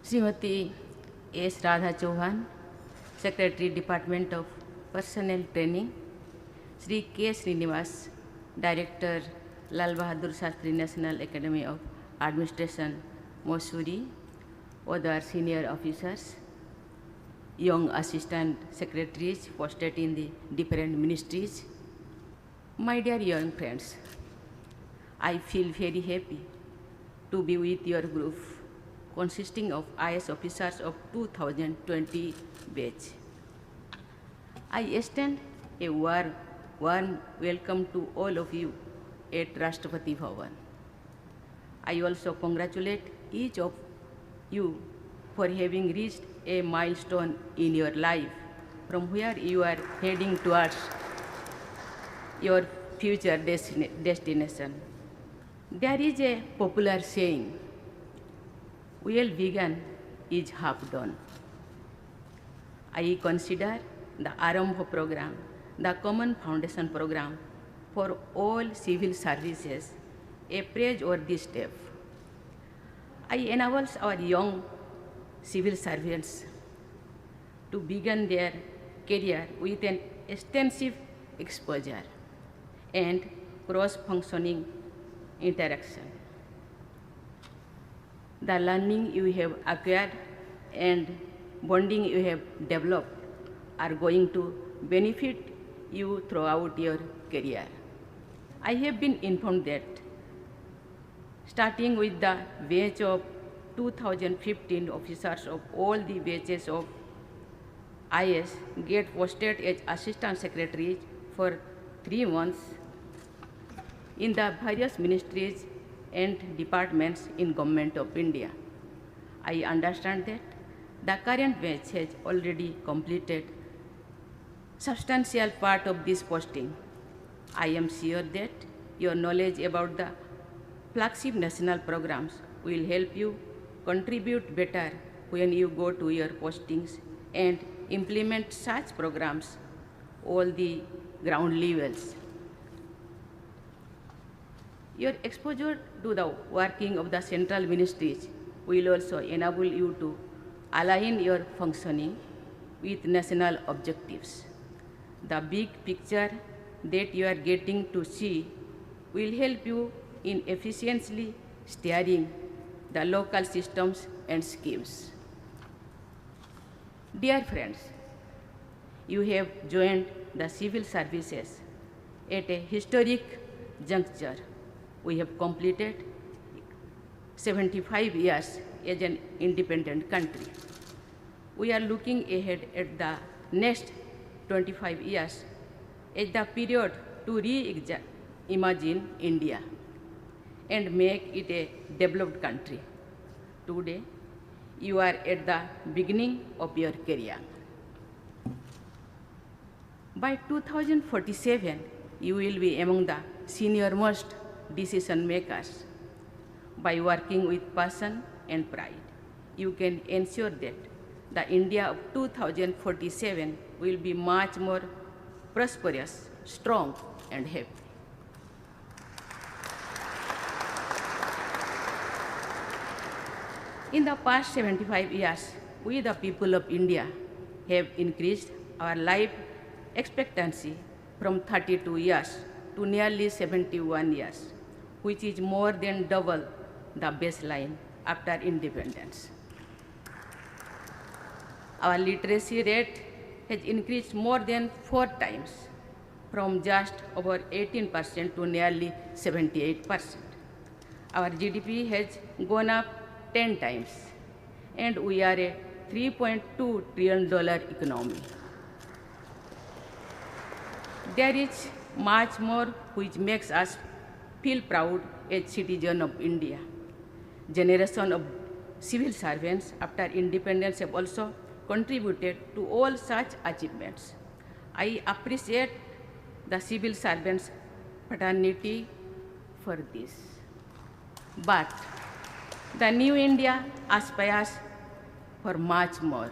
Srimati S. Radha Chauhan, Secretary, Department of Personnel Training, Sri K. Srinivas, Director, Lal Bahadur Shastri National Academy of Administration, Mussoorie, other senior officers, young assistant secretaries posted in the different ministries. My dear young friends, I feel very happy to be with your group consisting of IAS officers of 2020 batch. I extend a warm welcome to all of you at Draupathy Bhavan. I also congratulate each of you for having reached a milestone in your life from where you are heading towards your future destination. There is a popular saying, well begun is half done. I consider the Arambha program, the Common Foundation program for all civil services, a praiseworthy step. I enable our young civil servants to begin their career with an extensive exposure and cross-functioning interaction. The learning you have acquired and bonding you have developed are going to benefit you throughout your career. I have been informed that starting with the batch of 2015 officers of all the batches of IAS get posted as assistant secretaries for 3 months in the various ministries and departments in Government of India. I understand that the current batch has already completed substantial part of this posting. I am sure that your knowledge about the flagship national programs will help you contribute better when you go to your postings and implement such programs all the ground levels. Your exposure to the working of the central ministries will also enable you to align your functioning with national objectives. The big picture that you are getting to see will help you in efficiently steering the local systems and schemes. Dear friends, you have joined the civil services at a historic juncture. We have completed 75 years as an independent country. We are looking ahead at the next 25 years as the period to reimagine India and make it a developed country. Today, you are at the beginning of your career. By 2047, you will be among the senior-most decision makers. By working with passion and pride, you can ensure that the India of 2047 will be much more prosperous, strong, and happy. In the past 75 years, we the people of India have increased our life expectancy from 32 years to nearly 71 years, which is more than double the baseline after independence. Our literacy rate has increased more than 4 times, from just over 18% to nearly 78%. Our GDP has gone up 10 times, and we are a $3.2 trillion economy. There is much more which makes us feel proud as citizens of India. Generation of civil servants after independence have also contributed to all such achievements. I appreciate the civil servants' fraternity for this. But the new India aspires for much more.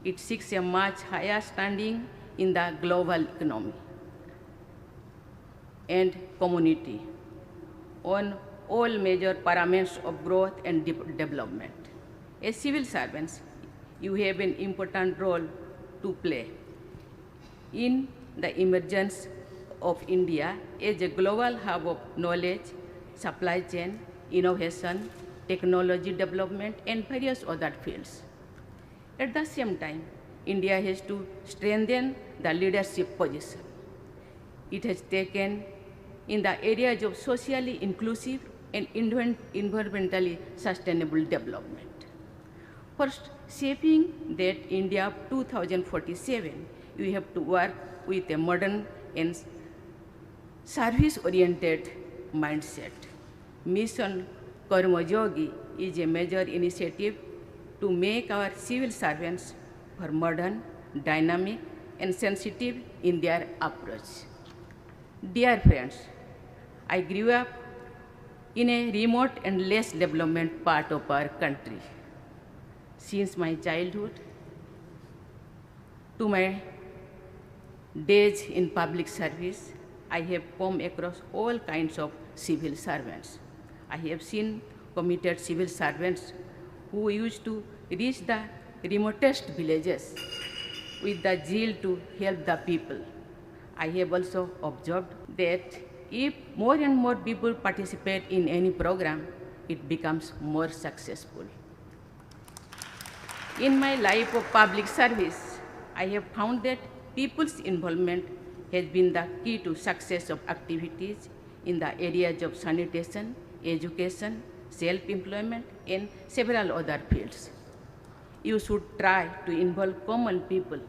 It seeks a much higher standing in the global economy and community on all major parameters of growth and development. As civil servants, you have an important role to play in the emergence of India as a global hub of knowledge, supply chain, innovation, technology development, and various other fields. At the same time, India has to strengthen the leadership position it has taken in the areas of socially inclusive and environmentally sustainable development. First, shaping that India of 2047, we have to work with a modern and service-oriented mindset. Mission Karma Yogi is a major initiative to make our civil servants more modern, dynamic, and sensitive in their approach. Dear friends, I grew up in a remote and less developed part of our country. Since my childhood to my days in public service, I have come across all kinds of civil servants. I have seen committed civil servants who used to reach the remotest villages with the zeal to help the people. I have also observed that if more and more people participate in any program, it becomes more successful. In my life of public service, I have found that people's involvement has been the key to success of activities in the areas of sanitation, education, self-employment, and several other fields. You should try to involve common people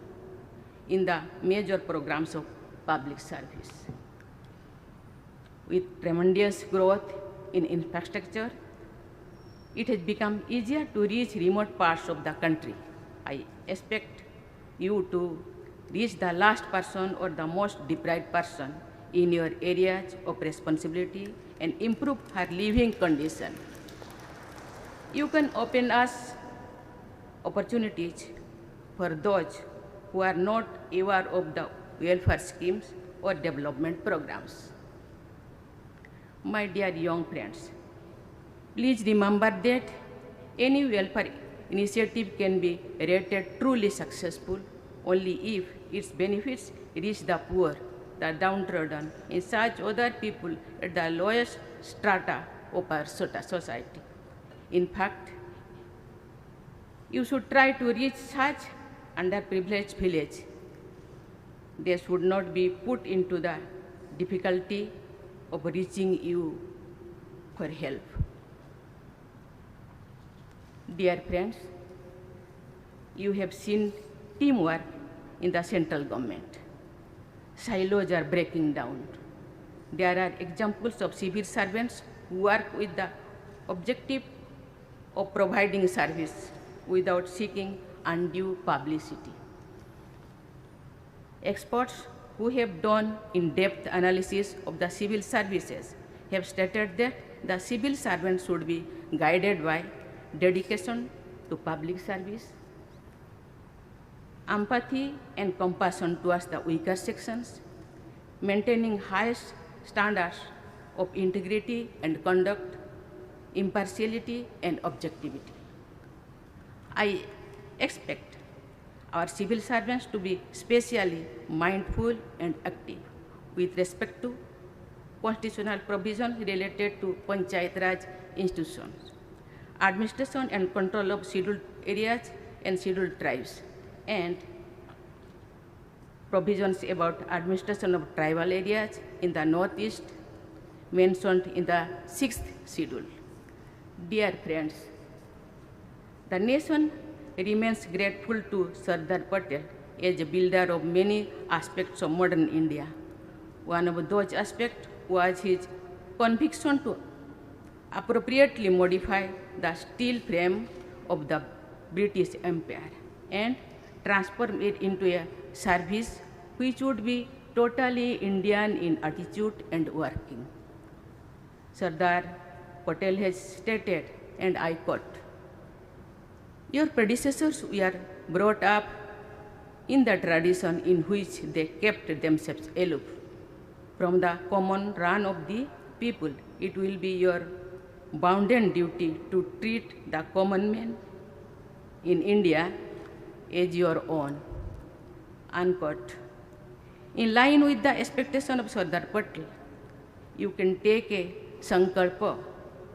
in the major programs of public service. With tremendous growth in infrastructure, it has become easier to reach remote parts of the country. I expect you to reach the last person or the most deprived person in your areas of responsibility and improve her living condition. You can open us opportunities for those who are not aware of the welfare schemes or development programs. My dear young friends, please remember that any welfare initiative can be rated truly successful only if its benefits reach the poor, the downtrodden, and such other people at the lowest strata of our society. In fact, you should try to reach such underprivileged village. They should not be put into the difficulty of reaching you for help. Dear friends, you have seen teamwork in the central government. Silos are breaking down. There are examples of civil servants who work with the objective of providing service without seeking undue publicity. Experts who have done in-depth analysis of the civil services have stated that the civil servants should be guided by dedication to public service, empathy and compassion towards the weaker sections, maintaining highest standards of integrity and conduct, impartiality and objectivity. I expect our civil servants to be specially mindful and active with respect to constitutional provision related to Panchayat Raj institutions, administration and control of scheduled areas and scheduled tribes, and provisions about administration of tribal areas in the Northeast mentioned in the 6th schedule. Dear friends, the nation remains grateful to Sardar Patel as a builder of many aspects of modern India. One of those aspects was his conviction to appropriately modify the steel frame of the British Empire and transform it into a service which would be totally Indian in attitude and working. Sardar Patel has stated, and I quote, "Your predecessors were brought up in the tradition in which they kept themselves aloof from the common run of the people. It will be your bounden duty to treat the common man in India as your own, unquote. In line with the expectation of Sardar Patel, you can take a sankalpa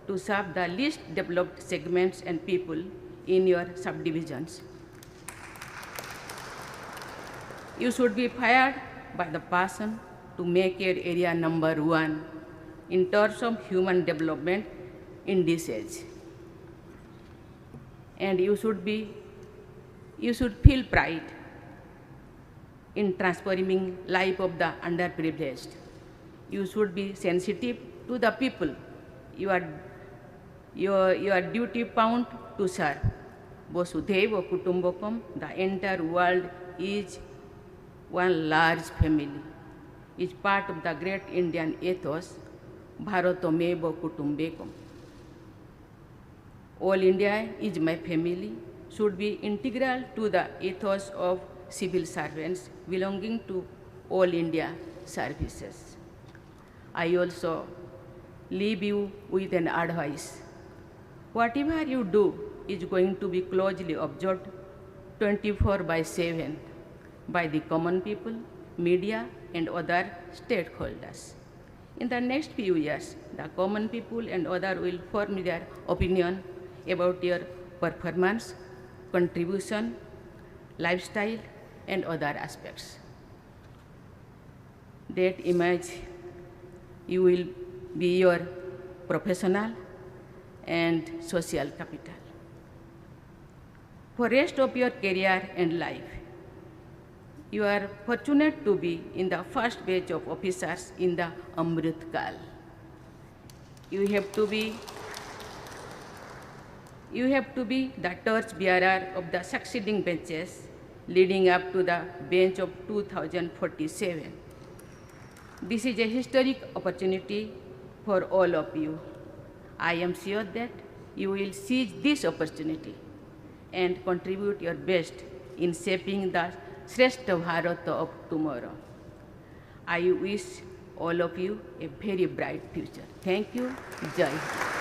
to serve the least developed segments and people in your subdivisions. You should be fired by the passion to make your area number one in terms of human development in this age. And you should feel pride in transforming life of the underprivileged. You should be sensitive to the people you are duty bound to serve. Vasudhaiva Kutumbakam, the entire world is one large family, is part of the great Indian ethos, Bharatameva Kutumbakam. All India is my family should be integral to the ethos of civil servants belonging to All India services. I also leave you with an advice. Whatever you do is going to be closely observed 24/7 by the common people, media, and other stakeholders. In the next few years, the common people and others will form their opinion about your performance, contribution, lifestyle, and other aspects. That image, you will be your professional and social capital. For rest of your career and life, you are fortunate to be in the first batch of officers in the Amrit Kal. You have to be the torch bearer of the succeeding benches leading up to the bench of 2047. This is a historic opportunity for all of you. I am sure that you will seize this opportunity and contribute your best in shaping the Shrestha Bharata of tomorrow. I wish all of you a very bright future. Thank you. Jai Hind.